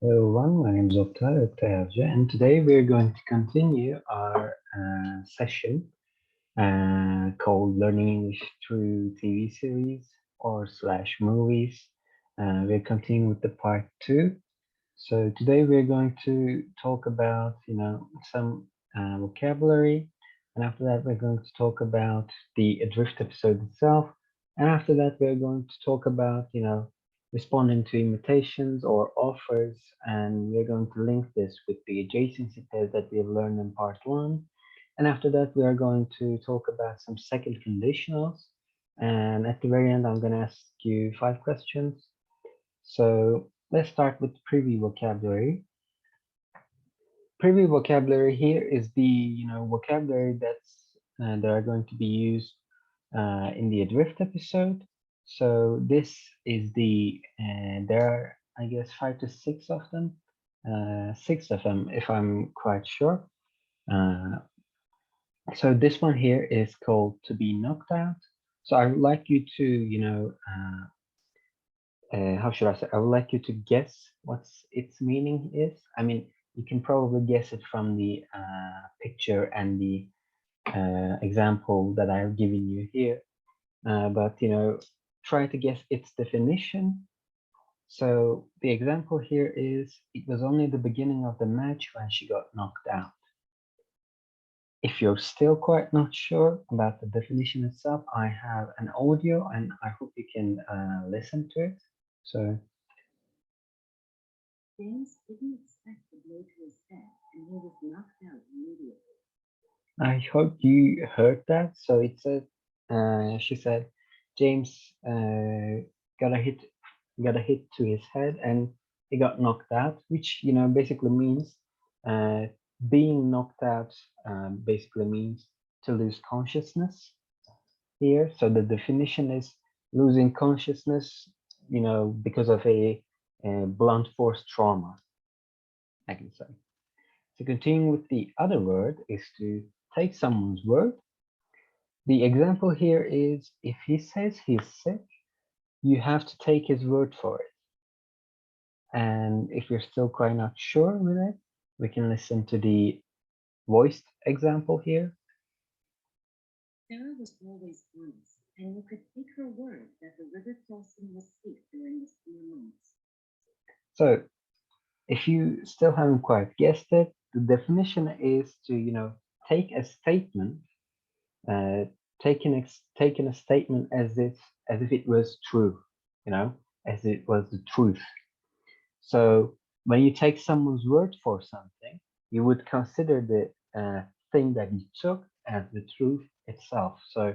Hello everyone, my name is Oktay, and today we're going to continue our session called Learning English Through TV Series or slash movies. We're continuing with the part two. So today we're going to talk about, some vocabulary, and after that we're going to talk about the Adrift episode itself, and after that we're going to talk about, responding to invitations or offers, and we're going to link this with the adjacency test that we've learned in part one, and after that we are going to talk about some second conditionals, and at the very end I'm going to ask you 5 questions. So let's start with preview vocabulary. Preview vocabulary here is the vocabulary that are going to be used in the Adrift episode. So this is there are, I guess, 5 to 6 of them, 6 of them if I'm quite sure. Uh, so this one here is called to be knocked out. So I would like you to how should I say? I would like you to guess what its meaning is. I mean, you can probably guess it from the picture and the example that I've given you here. But try to guess its definition. So the example here is, it was only the beginning of the match when she got knocked out. If you're still quite not sure about the definition itself, I have an audio and I hope you can listen to it. So James didn't expect the blow to his head, and he was knocked out immediately. I hope you heard that. So it said, she said, James got a hit, got a hit to his head, and he got knocked out, which basically means uh, being knocked out. Basically means to lose consciousness here. So the definition is losing consciousness, because of a blunt force trauma, I can say. To continue with the other word is to take someone's word. The example here is, if he says he's sick, you have to take his word for it. And if you're still quite not sure with it, we can listen to the voiced example here. Sarah was always honest, and you could take her word that the river crossing was safe during the school months. So if you still haven't quite guessed it, the definition is to, take a statement, uh, taking a statement as if it was true, as it was the truth. So when you take someone's word for something, you would consider the thing that you took as the truth itself. So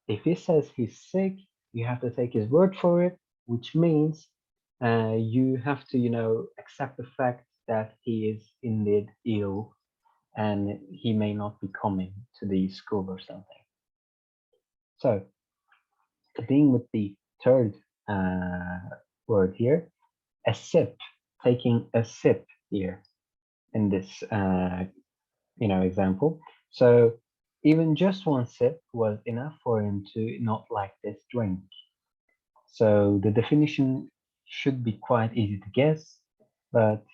if he says he's sick, you have to take his word for it, which means you have to, accept the fact that he is indeed ill and he may not be coming to the school or something. So continuing with the third word here, a sip, taking a sip here in this example. So even just one sip was enough for him to not like this drink. So the definition should be quite easy to guess, but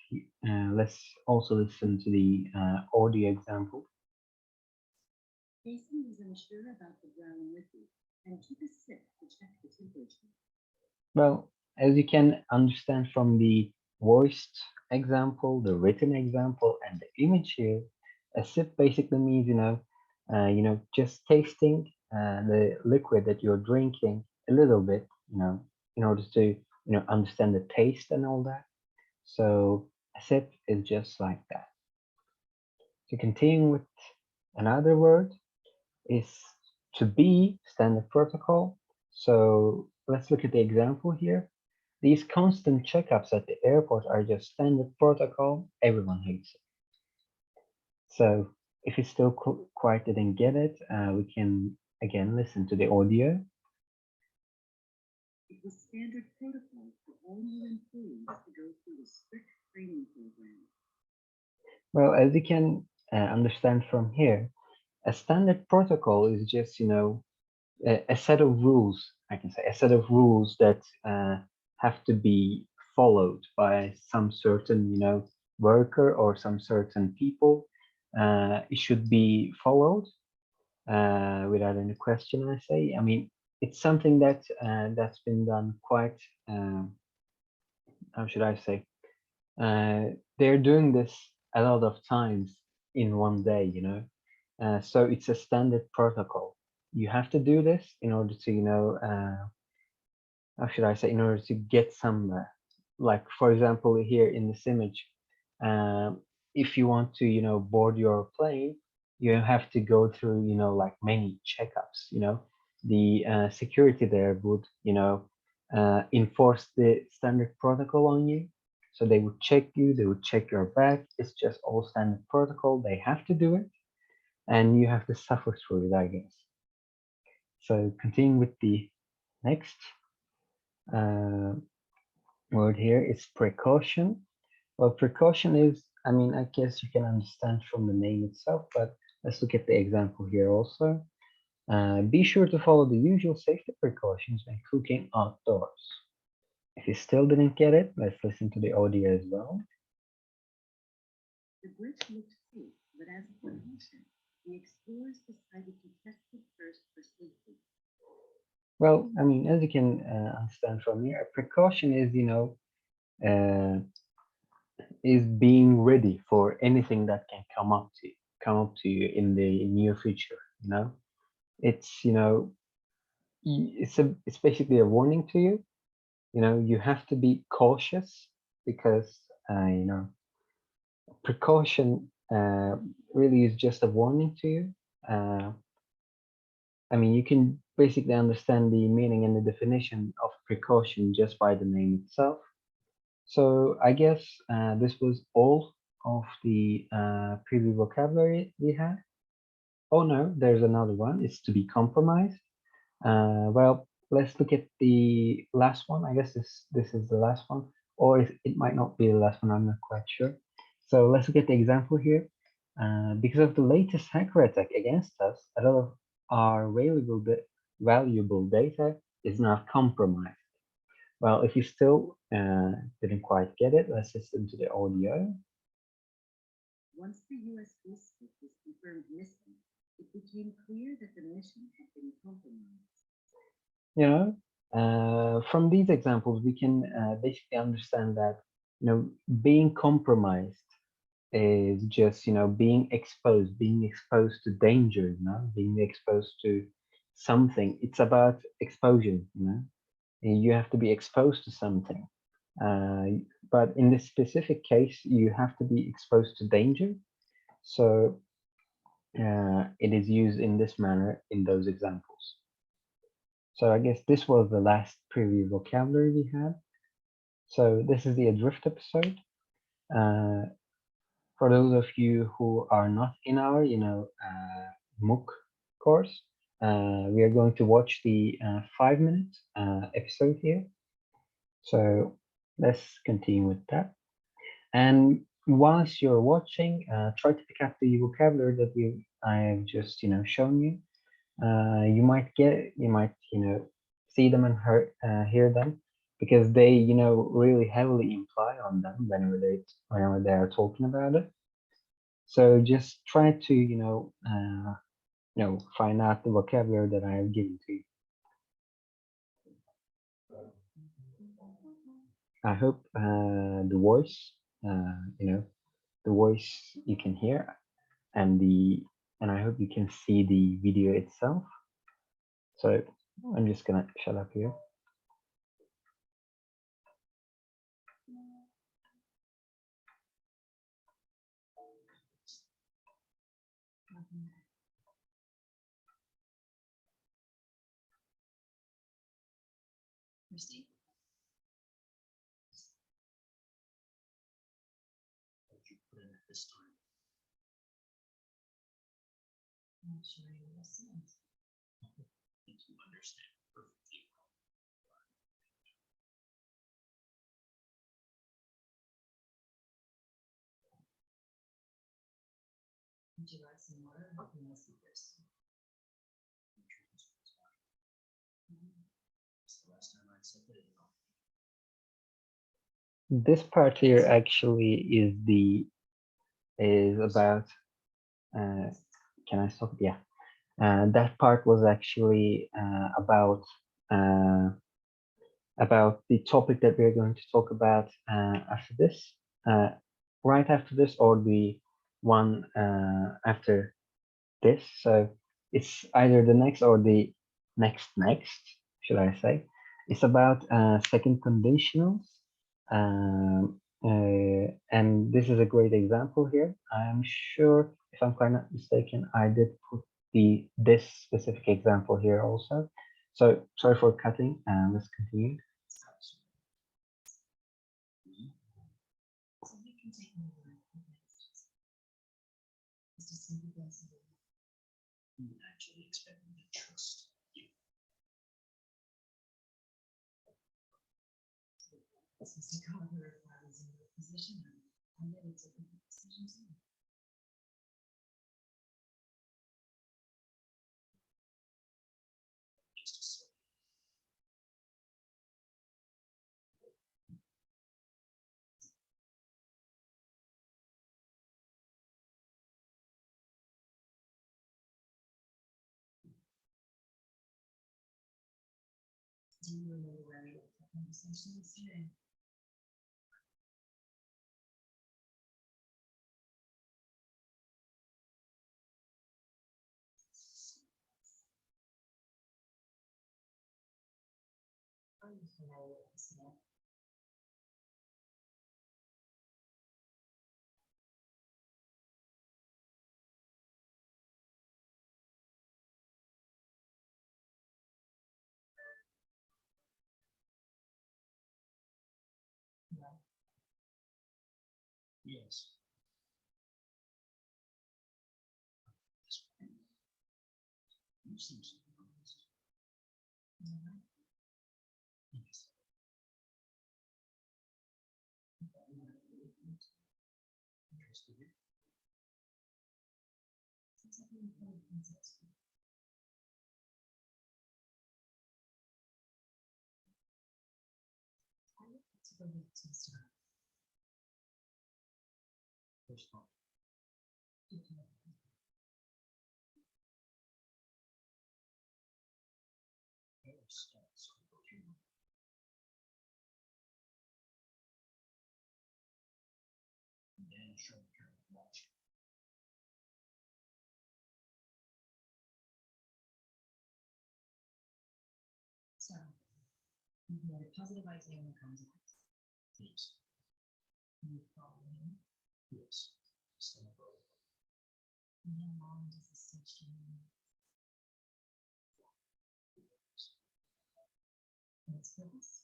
let's also listen to the audio example. Jason was unsure about the brown liquid and took a sip to check the temperature. Well, as you can understand from the voiced example, the written example, and the image here, a sip basically means, just tasting the liquid that you're drinking a little bit, in order to, understand the taste and all that. So a sip is just like that. To continue with another word is to be standard protocol. So let's look at the example here. These constant checkups at the airport are just standard protocol. Everyone hates it. So if you still quite didn't get it, we can again listen to the audio. It was standard protocol for all new employees to go through a strict training program. Well, as you can understand from here, a standard protocol is just, a set of rules, I can say, a set of rules that have to be followed by some certain, worker or some certain people. It should be followed without any question, I say. I mean, it's something that that's been done quite, how should I say? They're doing this a lot of times in one day. So it's a standard protocol. You have to do this in order to, how should I say, in order to get somewhere. Like, for example, here in this image, if you want to, board your plane, you have to go through, like many checkups. The security there would, enforce the standard protocol on you. So they would check you, they would check your bag. It's just all standard protocol. They have to do it, and you have to suffer through it, I guess. So continuing with the next word here is precaution. Well, precaution is, I mean, I guess you can understand from the name itself, but let's look at the example here also. Be sure to follow the usual safety precautions when cooking outdoors. If you still didn't get it, let's listen to the audio as well. The bridge looked safe, but as a precaution, the explorers decided to test it first for safety. Well, I mean, as you can understand from here, a precaution is, is being ready for anything that can come up to you in the near future. It's, it's basically a warning to you. You have to be cautious because, precaution really is just a warning to you. I mean, you can basically understand the meaning and the definition of precaution just by the name itself. So I guess this was all of the previous vocabulary we had. Oh no, there's another one. It's to be compromised. Well, let's look at the last one. I guess this is the last one, or it might not be the last one. I'm not quite sure. So let's look at the example here. Because of the latest hacker attack against us, a lot of our valuable data is now compromised. Well, if you still didn't quite get it, let's listen to the audio. Once the USB stick was confirmed missing, it became clear that the mission had been compromised. From these examples, we can basically understand that, being compromised is just, being exposed to danger, being exposed to something. It's about exposure. You have to be exposed to something. But in this specific case, you have to be exposed to danger. So it is used in this manner in those examples. So I guess this was the last preview vocabulary we had. So this is the Adrift episode. For those of you who are not in our, MOOC course, we are going to watch the 5-minute episode here. So let's continue with that. And whilst you're watching, try to pick up the vocabulary that I have just, shown you. You might see them and hear them, because they, really heavily imply on them whenever they are talking about it. So just try to, find out the vocabulary that I have given to you. I hope the voice, the voice you can hear, and I hope you can see the video itself. So I'm just gonna shut up here. Christy? What you put in at this time? I'm sure you listen. I think you understand perfectly well. Would you like some water? Or can I see first? I'm sure this was fine. It's the last time I said that. This part here actually is about. Can I stop? Yeah. That part was actually uh, about the topic that we're going to talk about after this, uh, right after this, or the one after this. So it's either the next or the next, should I say. It's about second conditionals. And this is a great example here. I'm sure, if I'm quite not mistaken, I did put this specific example here also. So sorry for cutting. Let's continue. So you can take me word for this. It's just simply blessing. You actually expect me to trust you. Since the governor was in your position, I'm ready to make a decision too. Just a sort. Do you remember where we left the conversation yesterday? I'm familiar with this man. Yes. This one. You seem surprised. Yes. Interested in. Since I've been put in context with I would like to go back to the start. First of all, yes, so you then show me your watch. So, you've made a positive idea on the contact. Yes. You follow him. Yes. Stand up. And how long does this session and its purpose?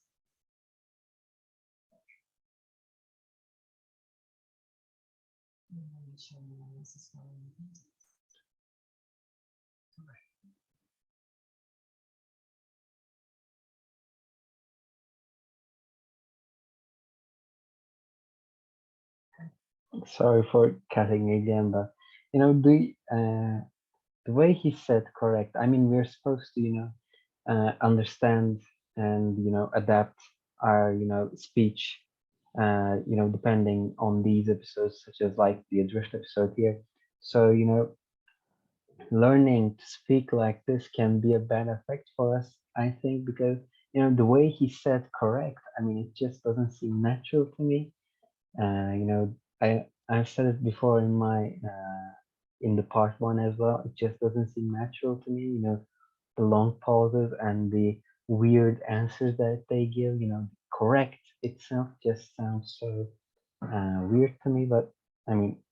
And then make sure no one else is following the context. Correct. Sorry for cutting again, but the way he said correct. I mean, we're supposed to understand and adapt our speech depending on these episodes, such as like the Adrift episode here. So learning to speak like this can be a bad effect for us, I think, because the way he said correct, I mean, it just doesn't seem natural to me. I've said it before in my in the part one as well. It just doesn't seem natural to me. The long pauses and the weird answers that they give. Correct itself just sounds so weird to me. But I mean,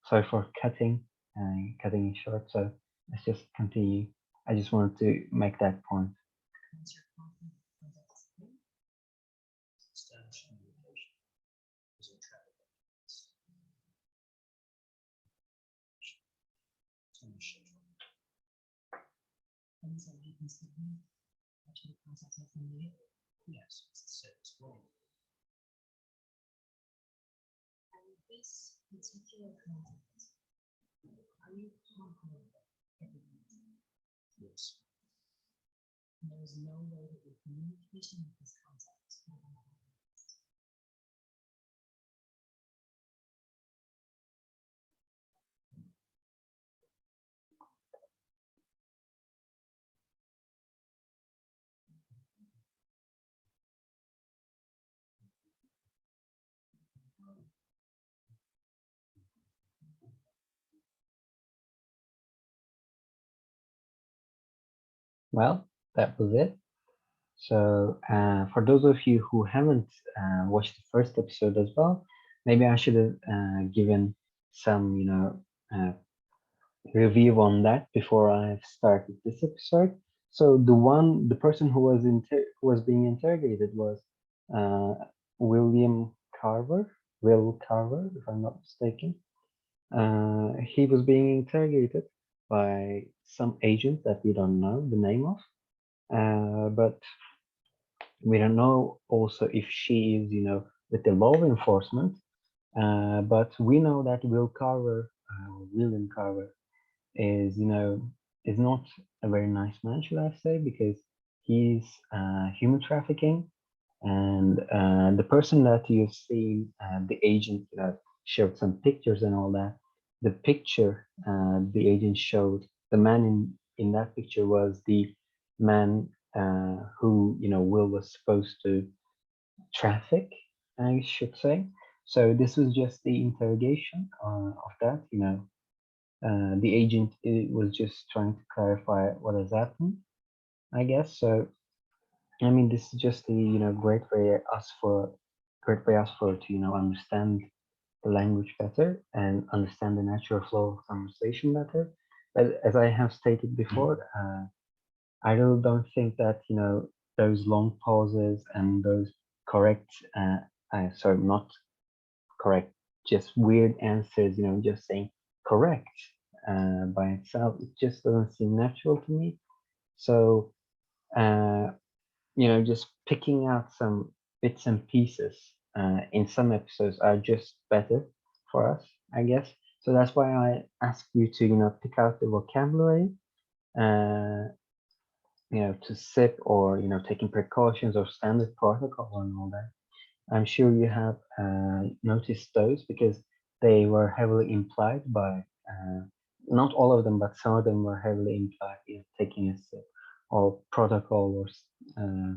sorry for cutting it short. So let's just continue. I just wanted to make that point. Once you're confident the context is clear, Establish communication. Is a traffic. and so happens to me. Actually, contact with me. Yes, it's set as well. And this particular contact, are you confident that everything? Yes. There is no way that your communication with this contact Well, that was it. So, for those of you who haven't watched the first episode as well, maybe I should have given some, uh, review on that before I've started this episode. So, the person who was who was being interrogated was uh, William Carver, Will Carver, if I'm not mistaken. He was being interrogated by some agent that we don't know the name of, but we don't know also if she is, with the law enforcement. But we know that William Carver, is, is not a very nice man, should I say, because he's human trafficking, and the person that you've seen, the agent that showed some pictures and all that, the picture the agent showed, the man in that picture was the man who, Will was supposed to traffic, I should say. So this was just the interrogation of that, the agent was just trying to clarify what has happened, I guess. So I mean, this is just a great way us for to understand the language better and understand the natural flow of conversation better. But as I have stated before, I really don't think that those long pauses and those correct, sorry, not correct, just weird answers, just saying correct by itself, it just doesn't seem natural to me. So, uh, just picking out some bits and pieces in some episodes are just better for us, I guess. So that's why I ask you to, pick out the vocabulary, uh, to sip or, taking precautions or standard protocol and all that. I'm sure you have noticed those because they were heavily implied by, not all of them, but some of them were heavily implied in taking a sip or protocol or uh,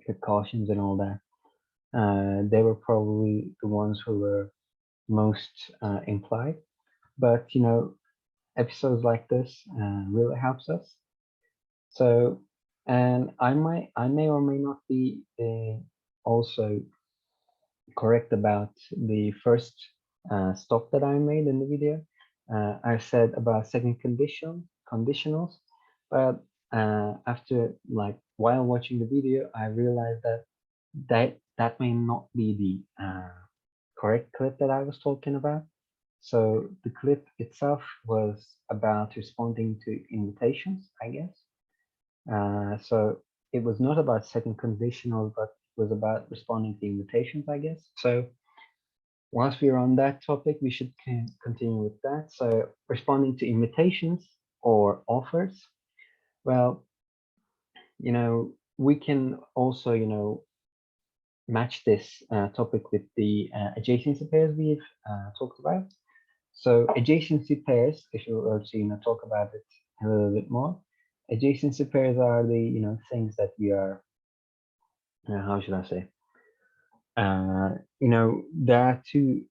precautions and all that. They were probably the ones who were most implied. But episodes like this really helps us. So, and I may or may not be also correct about the first stop that I made in the video. I said about second conditionals, but after like while watching the video, I realized that may not be the correct clip that I was talking about. So the clip itself was about responding to invitations, I guess. So it was not about second conditional, but it was about responding to invitations, I guess. So once we're on that topic, we should continue with that. So responding to invitations or offers, well, we can also, match this topic with the adjacency pairs we've talked about. So adjacency pairs, if you were to, talk about it a little bit more, adjacency pairs are the, things that we are, how should I say? There are two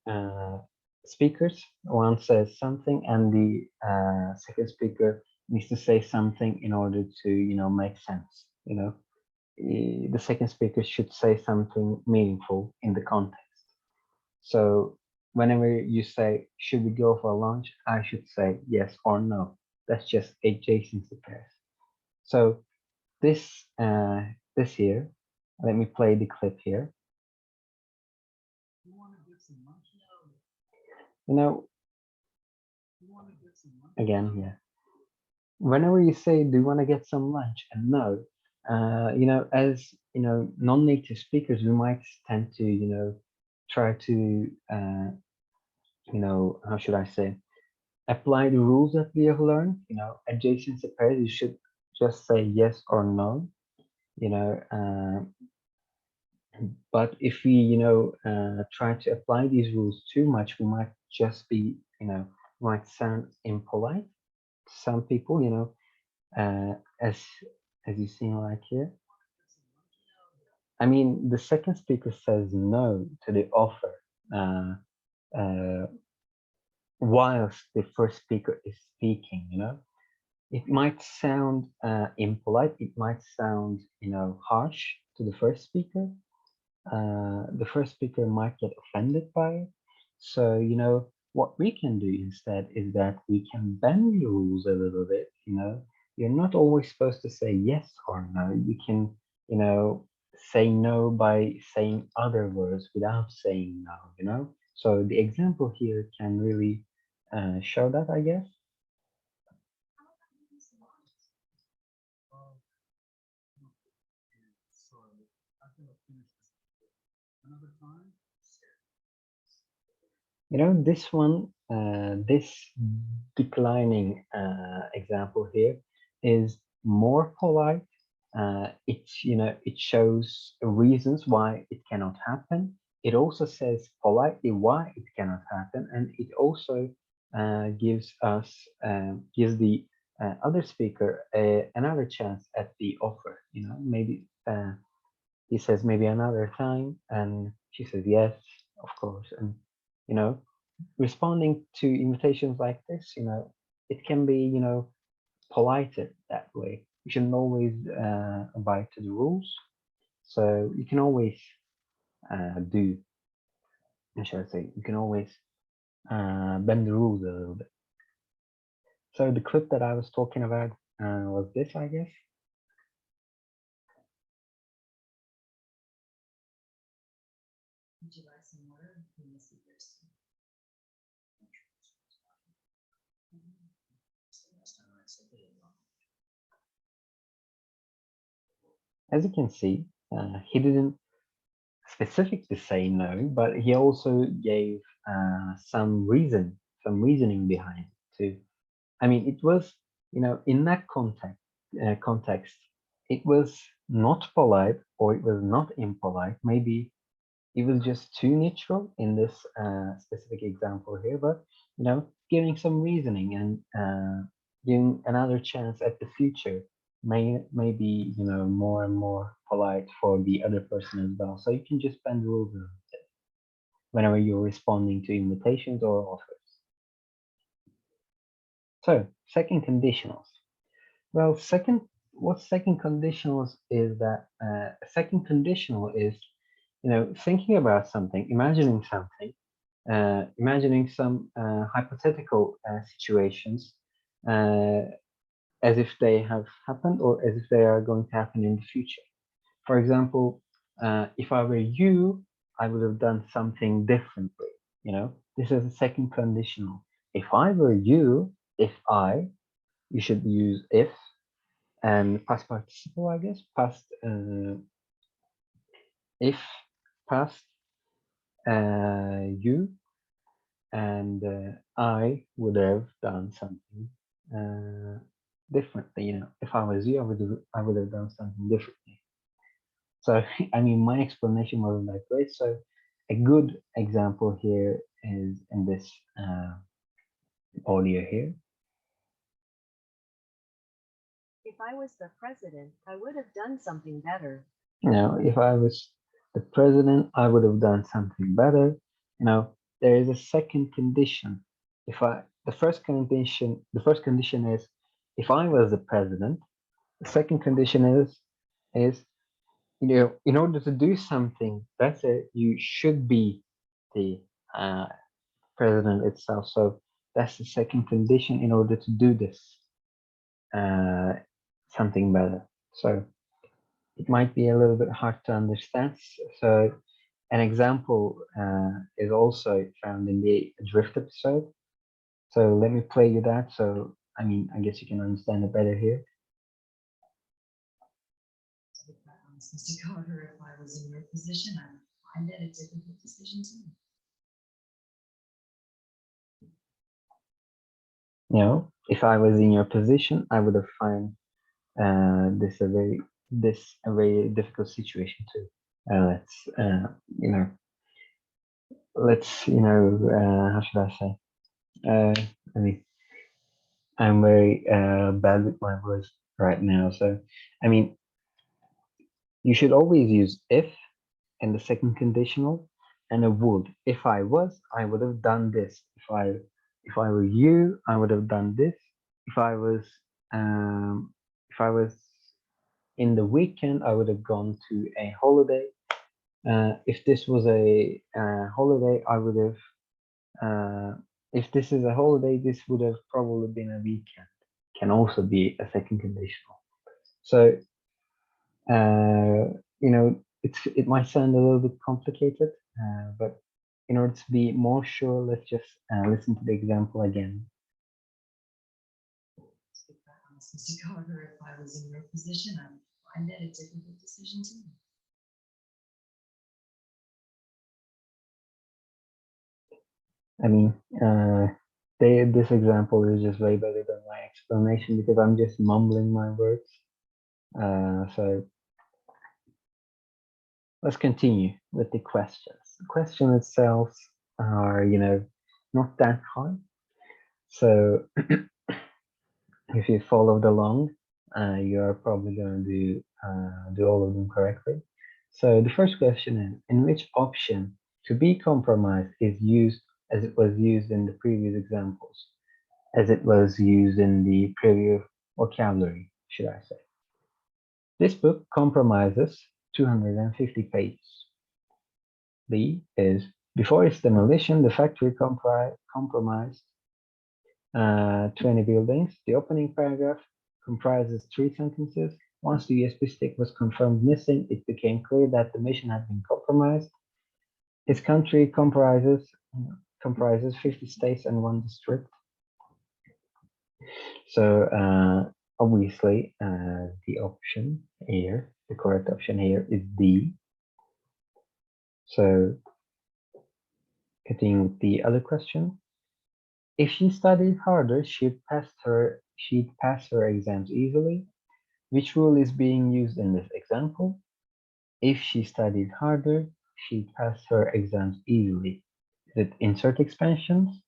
speakers. One says something, and the second speaker needs to say something in order to, make sense. The second speaker should say something meaningful in the context. So whenever you say, should we go for lunch? I should say yes or no. That's just adjacency pairs. So this here, let me play the clip here. You want to get some lunch now? You know, You want to get some lunch? again, yeah. Whenever you say, do you want to get some lunch? And no, as, non-native speakers, we might tend to, try to, how should I say, apply the rules that we have learned, adjacency pairs, you should just say yes or no, you know, but if we, try to apply these rules too much, we might just be, might sound impolite to some people, as you see like here. I mean, the second speaker says no to the offer, uh, uh, whilst the first speaker is speaking, It might sound impolite. It might sound, harsh to the first speaker. The first speaker might get offended by it. So, what we can do instead is that we can bend the rules a little bit. You're not always supposed to say yes or no. You can, say no by saying other words without saying no. So the example here can really show that, I guess. So I'm gonna finish this another time. This one, this declining example here is more polite. It shows reasons why it cannot happen. It also says politely why it cannot happen, and it also gives the other speaker another chance at the offer. Maybe he says maybe another time, and she says yes, of course, and you know responding to invitations like this, it can be, politer that way. You shouldn't always abide to the rules. So you can always do, how should I say, you can always bend the rules a little bit. So the clip that I was talking about was this, I guess. Would you like some water? You must be thirsty. As you can see, he didn't specifically say no, but he also gave some reasoning behind it too. I mean, it was, in that context, it was not polite or it was not impolite. Maybe it was just too neutral in this specific example here, but, giving some reasoning and giving another chance at the future may be, more and more polite for the other person as well. So you can just bend the rules a little bit whenever you're responding to invitations or offers. So second conditionals. Well, what's second conditionals is that a second conditional is, thinking about something, imagining some hypothetical situations uh, as if they have happened or as if they are going to happen in the future. For example, if I were you, I would have done something differently. This is a second conditional. If I were you, you should use if and past participle, I guess. If past you and I would have done something differently. If I was you, I would have done something differently. So I mean, my explanation wasn't that great. So a good example here is in this audio here. If I was the president, I would have done something better. If I was the president, I would have done something better. There is a second condition. The first condition is if I was the president. The second condition is in order to do something better, you should be the uh, president itself. So that's the second condition in order to do this something better. So it might be a little bit hard to understand. So an example is also found in the drift episode. So let me play you that. So I mean, I guess you can understand it better here. To be quite honest, Mr. Carter, if I was in your position, I would find it a difficult decision too. If I was in your position, I would have found this a very difficult situation too. How should I say? I mean, I'm very bad with my words right now. So, I mean, you should always use if in the second conditional and a would. If I was, I would have done this. If I were you, I would have done this. If I was if I was in the weekend, I would have gone to a holiday. If this was a holiday, I would have. If this is a holiday, this would have probably been a weekend. Can also be a second conditional. So, you know, it might sound a little bit complicated, but in order to be more sure, let's just listen to the example again. Speak that honestly, however, if I was in your position, I would find it a difficult decision too. I mean, this example is just way better than my explanation because I'm just mumbling my words. So let's continue with the questions. The question itself are, you know, not that hard. So if you followed along, you are probably going to do all of them correctly. So the first question is, in which option to be compromised is used as it was used in the previous examples, as it was used in the previous vocabulary, should I say. This book compromises 250 pages. B is, before its demolition, the factory compromised 20 buildings. The opening paragraph comprises 3 sentences. Once the USB stick was confirmed missing, it became clear that the mission had been compromised. Its country comprises 50 states and 1 district. So obviously the option here, the correct option here is D. So continuing with the other question. If she studied harder, she'd pass her exams easily. Which rule is being used in this example? If she studied harder, she'd pass her exams easily. Is it insert expansions?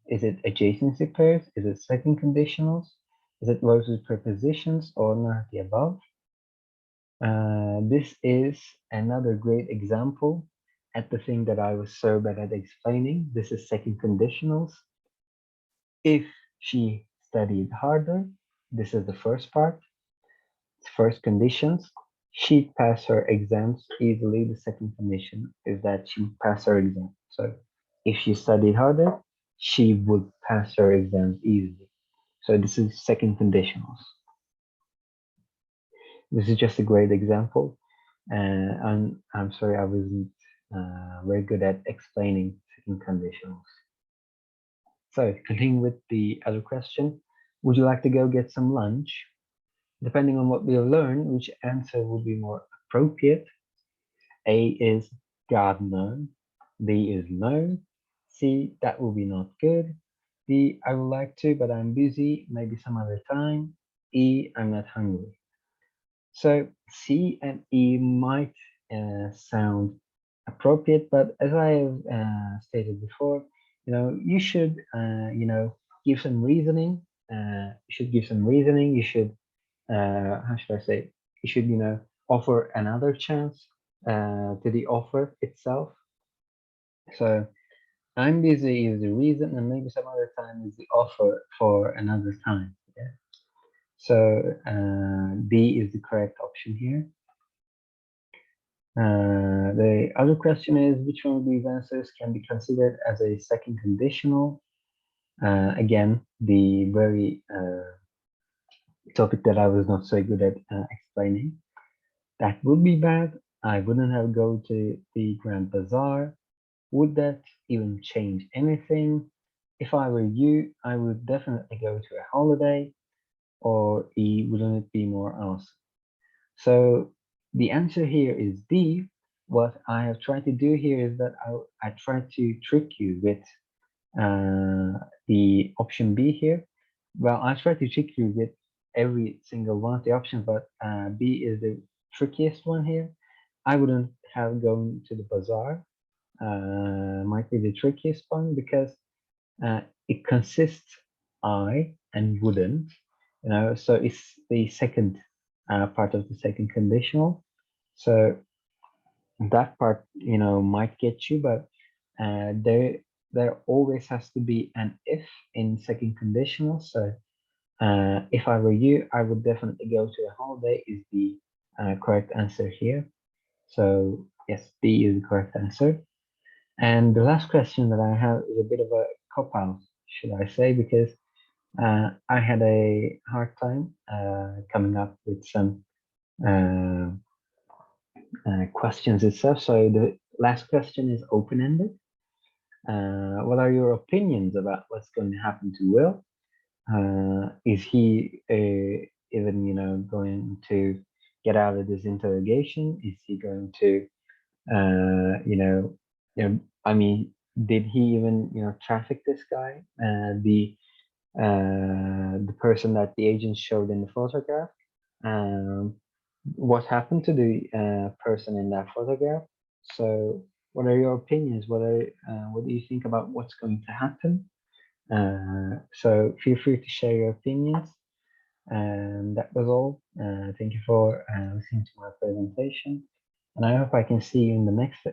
Is it adjacency pairs? Is it second conditionals? Is it verbs with prepositions or none of the above? This is another great example at the thing that I was so bad at explaining. This is second conditionals. If she studied harder, this is the first part. First conditions, she'd pass her exams easily. The second condition is that she'd pass her exam. So if she studied harder, she would pass her exams easily. So this is second conditionals. This is just a great example. And I'm sorry, I wasn't very good at explaining second conditionals. So continuing with the other question, would you like to go get some lunch? Depending on what we learn, which answer would be more appropriate? A is God no. B is no. C, that will be not good. D, I would like to, but I'm busy, maybe some other time. E, I'm not hungry. So C and E might sound appropriate, but as I have stated before, you should, give some reasoning. You should give some reasoning. You should, how should I say? You should, offer another chance to the offer itself. So I'm busy is the reason, and maybe some other time is the offer for another time. Yeah. So B is the correct option here. The other question is, which one of these answers can be considered as a second conditional? Again, the very topic that I was not so good at explaining. That would be bad. I wouldn't have go to the Grand Bazaar. Would that even change anything? If I were you, I would definitely go to a holiday. Or E, wouldn't it be more awesome? So the answer here is D. What I have tried to do here is that I tried to trick you with the option B here. Well, I tried to trick you with every single one of the options, but B is the trickiest one here. I wouldn't have gone to the bazaar. Might be the trickiest one because it consists I and wouldn't, so it's the second part of the second conditional. So that part, might get you, but there always has to be an if in second conditional. So If I were you, I would definitely go to a holiday is the correct answer here. So yes, B is the correct answer. And the last question that I have is a bit of a cop-out, should I say, because I had a hard time coming up with some questions itself. So the last question is open-ended. What are your opinions about what's going to happen to Will? Is he even, going to get out of this interrogation? Is he going to, I mean, did he even, traffic this guy? The person that the agent showed in the photograph. What happened to the person in that photograph? So, what are your opinions? What do you think about what's going to happen? So feel free to share your opinions. And that was all. Thank you for listening to my presentation. And I hope I can see you in the next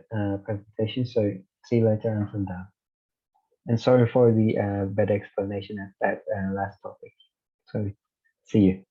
presentation. So see you later until then. And sorry for the bad explanation at that last topic. So see you.